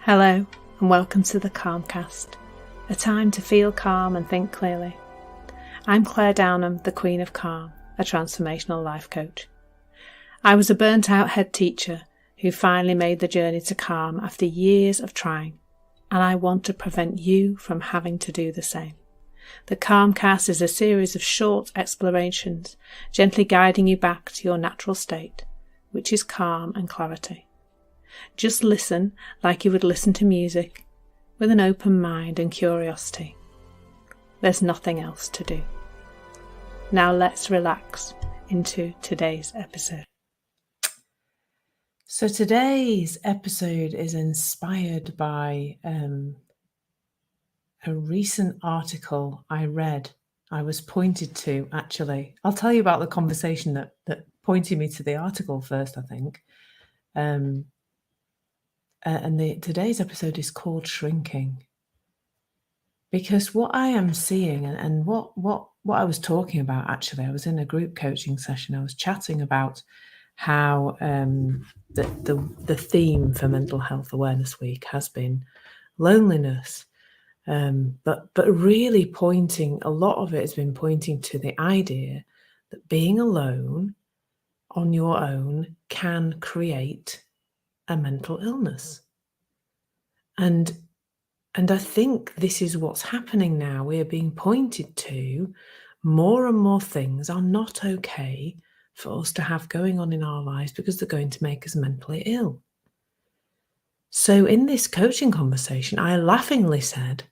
Hello and welcome to the Calmcast, a time to feel calm and think clearly. I'm Claire Downham, the Queen of Calm, a transformational life coach. I was a burnt out head teacher who finally made the journey to calm after years of trying, and I want to prevent you from having to do the same. The Calmcast is a series of short explorations, gently guiding you back to your natural state, which is calm and clarity. Just listen like you would listen to music, with an open mind and curiosity. There's nothing else to do. Now let's relax into today's episode. So today's episode is inspired by a recent article I read. I was pointed to, actually. I'll tell you about the conversation that pointed me to the article first, I think. Today's episode is called Shrinking. Because what I am seeing and what I was talking about, actually, I was in a group coaching session. I was chatting about how the theme for Mental Health Awareness Week has been loneliness. But really a lot of it has been pointing to the idea that being alone on your own can create a mental illness. And I think this is what's happening now. We are being pointed to more and more things are not okay for us to have going on in our lives because they're going to make us mentally ill. So in this coaching conversation, I laughingly said,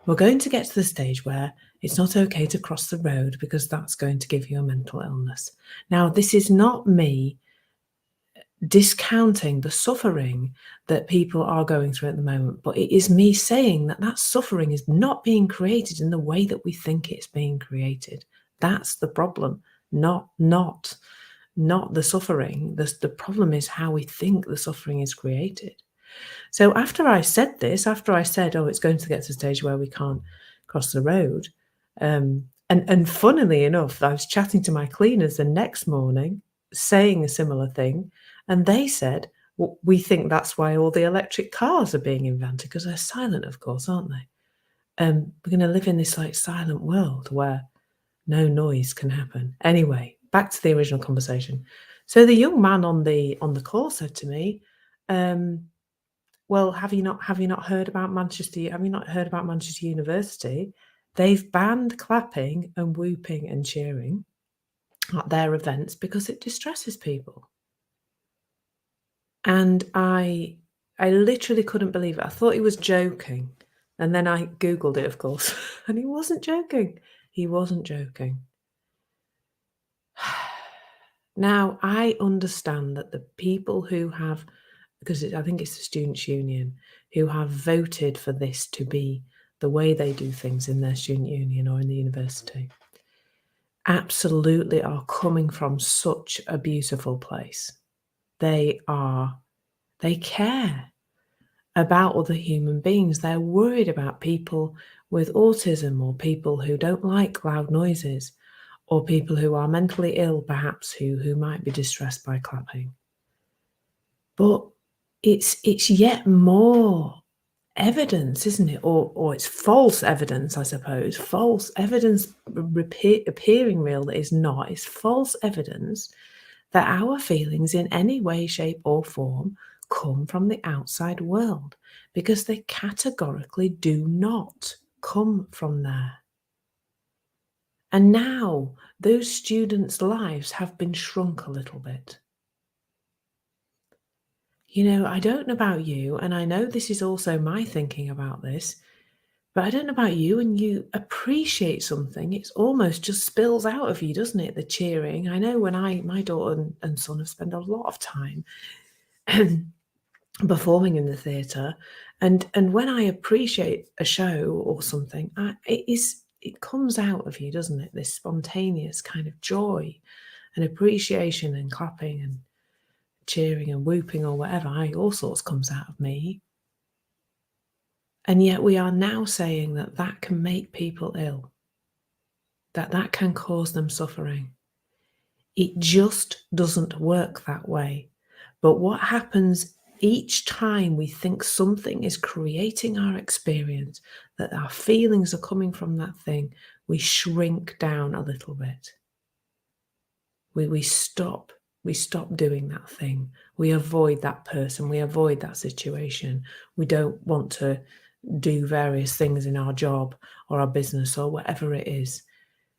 we're going to get to the stage where it's not okay to cross the road because that's going to give you a mental illness. Now, this is not me discounting the suffering that people are going through at the moment, but it is me saying that suffering is not being created in the way that we think it's being created. That's the problem, not the suffering. The problem is how we think the suffering is created. So after I said, oh, it's going to get to the stage where we can't cross the road. And funnily enough, I was chatting to my cleaners the next morning, saying a similar thing. And they said, well, we think that's why all the electric cars are being invented, because they're silent, of course, aren't they? We're going to live in this silent world where no noise can happen. Anyway, back to the original conversation. So the young man on the call said to me, well, have you not heard about Manchester? Have you not heard about Manchester University? They've banned clapping and whooping and cheering at their events because it distresses people. And I literally couldn't believe it. I thought he was joking. And then I Googled it, of course, and he wasn't joking. He wasn't joking. Now, I understand that the people who have, because I think it's the Students' Union, who have voted for this to be the way they do things in their student union or in the university, absolutely are coming from such a beautiful place. They care about other human beings. They're worried about people with autism or people who don't like loud noises or people who are mentally ill, perhaps, who might be distressed by clapping. But it's yet more evidence, isn't it? Or it's false evidence, I suppose. False evidence appearing real that is not. It's false evidence that our feelings in any way, shape or form come from the outside world, because they categorically do not come from there. And now those students' lives have been shrunk a little bit. You know, I don't know about you, and I know this is also my thinking about this, but I don't know about you, and you appreciate something, it's almost just spills out of you, doesn't it? The cheering. I know when my daughter and son have spent a lot of time performing in the theatre, and when I appreciate a show or something, it comes out of you, doesn't it? This spontaneous kind of joy and appreciation and clapping and cheering and whooping or whatever, all sorts comes out of me. And yet we are now saying that can make people ill, that can cause them suffering. It just doesn't work that way. But what happens each time we think something is creating our experience, that our feelings are coming from that thing, we shrink down a little bit. We stop. We stop doing that thing. We avoid that person. We avoid that situation. We don't want to do various things in our job or our business or whatever it is.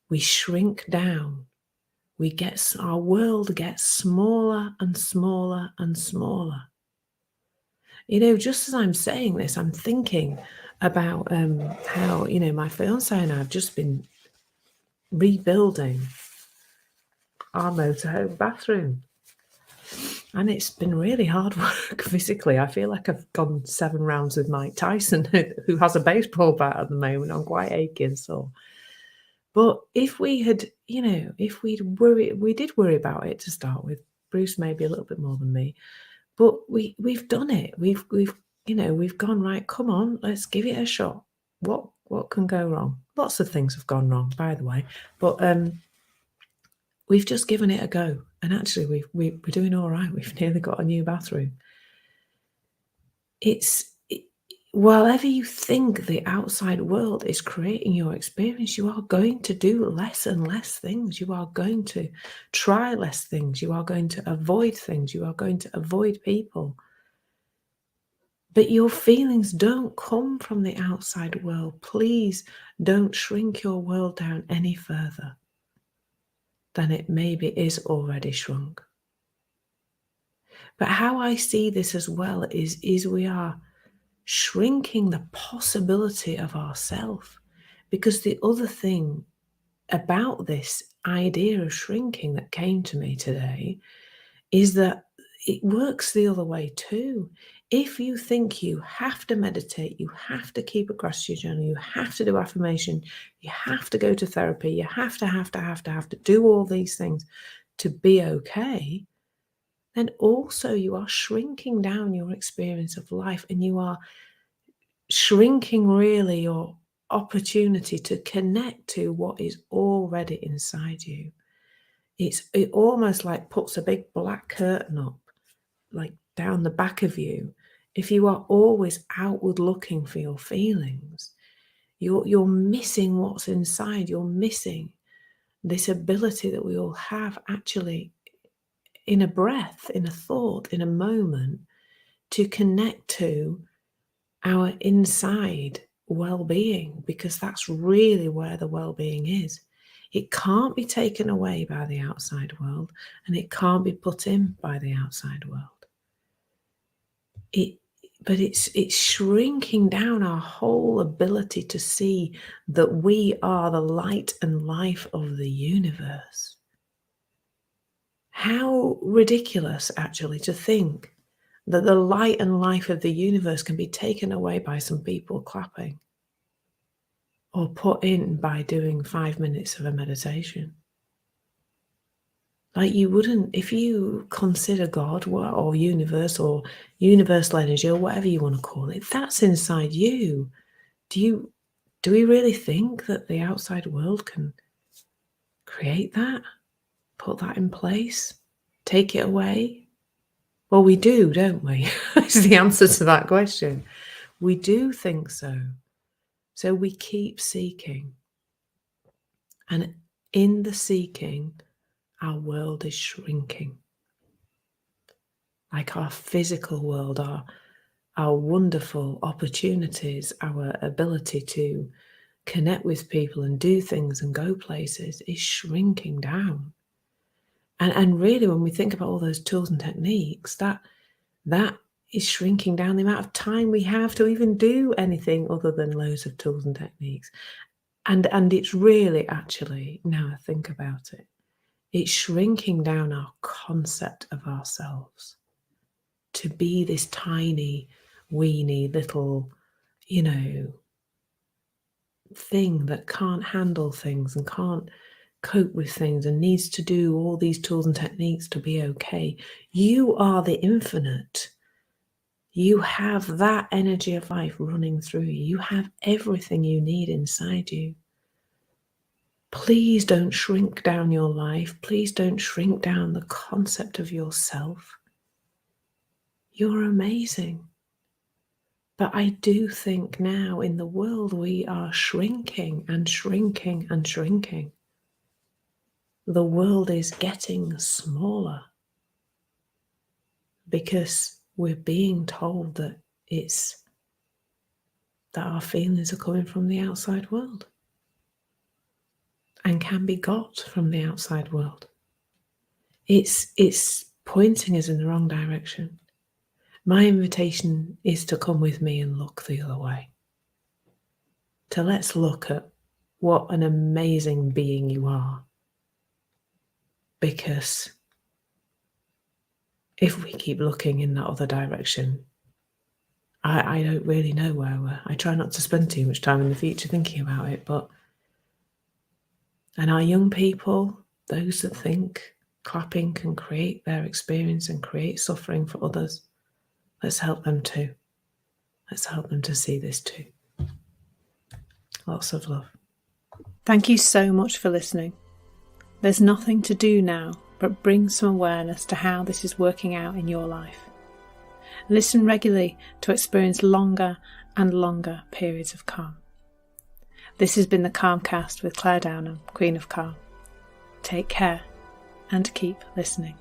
We shrink down. Our world gets smaller and smaller and smaller. Just as I'm saying this, I'm thinking about how, my fiance and I have just been rebuilding our motorhome bathroom. And it's been really hard work physically. I feel like I've gone 7 rounds with Mike Tyson, who has a baseball bat at the moment. I'm quite aching and sore. But if we had, if we did worry about it to start with. Bruce maybe a little bit more than me, but we've done it. We've gone, right, come on, let's give it a shot. What can go wrong? Lots of things have gone wrong, by the way, but we've just given it a go, and actually we're doing all right. We've nearly got a new bathroom. Whatever you think the outside world is creating your experience, you are going to do less and less things. You are going to try less things. You are going to avoid things. You are going to avoid people. But your feelings don't come from the outside world. Please don't shrink your world down any further than it maybe is already shrunk. But how I see this as well is we are shrinking the possibility of ourself, because the other thing about this idea of shrinking that came to me today is that it works the other way too. If you think you have to meditate, you have to keep a gratitude journal, you have to do affirmation, you have to go to therapy, you have to do all these things to be okay, then also you are shrinking down your experience of life, and you are shrinking really your opportunity to connect to what is already inside you. It almost like puts a big black curtain up, like down the back of you. If you are always outward looking for your feelings, you're missing what's inside. You're missing this ability that we all have, actually, in a breath, in a thought, in a moment, to connect to our inside well-being, because that's really where the well-being is. It can't be taken away by the outside world, and it can't be put in by the outside world. But it's shrinking down our whole ability to see that we are the light and life of the universe. How ridiculous, actually, to think that the light and life of the universe can be taken away by some people clapping, or put in by doing 5 minutes of a meditation. Like, you wouldn't, if you consider God or universal energy, or whatever you want to call it, that's inside you. Do we really think that the outside world can create that, put that in place, take it away? Well, we do, don't we? Is the answer to that question. We do think so. So we keep seeking. And in the seeking, our world is shrinking. Like our physical world, our wonderful opportunities, our ability to connect with people and do things and go places is shrinking down. And really, when we think about all those tools and techniques, that is shrinking down the amount of time we have to even do anything other than loads of tools and techniques. And it's really, actually, now I think about it, it's shrinking down our concept of ourselves to be this tiny, weeny little, thing that can't handle things and can't cope with things and needs to do all these tools and techniques to be okay. You are the infinite. You have that energy of life running through you. You have everything you need inside you. Please don't shrink down your life. Please don't shrink down the concept of yourself. You're amazing. But I do think now in the world we are shrinking and shrinking and shrinking. The world is getting smaller because we're being told that our feelings are coming from the outside world and can be got from the outside world. It's pointing us in the wrong direction. My invitation is to come with me and look the other way. Let's look at what an amazing being you are. Because if we keep looking in that other direction, I don't really know where I try not to spend too much time in the future thinking about it, and our young people, those that think clapping can create their experience and create suffering for others, let's help them too. Let's help them to see this too. Lots of love. Thank you so much for listening. There's nothing to do now but bring some awareness to how this is working out in your life. Listen regularly to experience longer and longer periods of calm. This has been the Calmcast with Claire Downham, Queen of Calm. Take care and keep listening.